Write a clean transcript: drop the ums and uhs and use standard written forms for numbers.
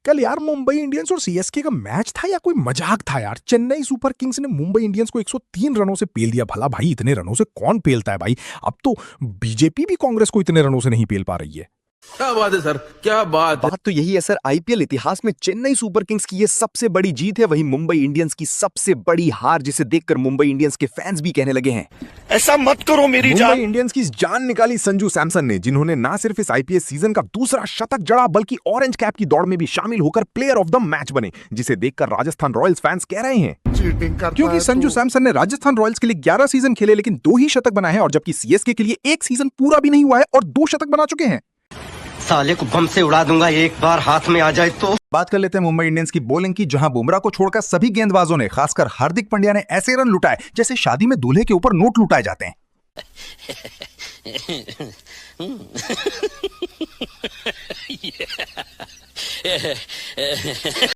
कल यार मुंबई इंडियंस और सीएसके का मैच था या कोई मजाक था यार। चेन्नई सुपर किंग्स ने मुंबई इंडियंस को 103 रनों से पेल दिया। भला भाई इतने रनों से कौन पेलता है भाई। अब तो बीजेपी भी कांग्रेस को इतने रनों से नहीं पेल पा रही है। क्या बात है सर, क्या बात तो यही है सर, आईपीएल इतिहास में चेन्नई सुपर किंग्स की ये सबसे बड़ी जीत है, वहीं मुंबई इंडियंस की सबसे बड़ी हार, जिसे देखकर मुंबई इंडियंस के फैंस भी कहने लगे हैं ऐसा मत करो मेरी जान। मुंबई इंडियंस की जान निकाली संजू सैमसन ने, जिन्होंने ना सिर्फ इस आईपीएल सीजन का दूसरा शतक जड़ा बल्कि ऑरेंज कैप की दौड़ में भी शामिल होकर प्लेयर ऑफ द मैच बने, जिसे देखकर राजस्थान रॉयल्स फैंस कह रहे हैं चीटिंग करता क्योंकि है संजू तू। सैमसन ने राजस्थान रॉयल्स के लिए 11 सीजन खेले लेकिन 2 ही शतक बनाए हैं, और जबकि सीएसके के लिए 1 सीजन पूरा भी नहीं हुआ है और 2 शतक बना चुके हैं। साले को बम से उड़ा दूंगा एक बार हाथ में आ जाए तो। बात कर लेते हैं मुंबई इंडियंस की बॉलिंग की, जहां बुमराह को छोड़कर सभी गेंदबाजों ने, खासकर हार्दिक पांड्या ने ऐसे रन लुटाए जैसे शादी में दूल्हे के ऊपर नोट लुटाए जाते हैं।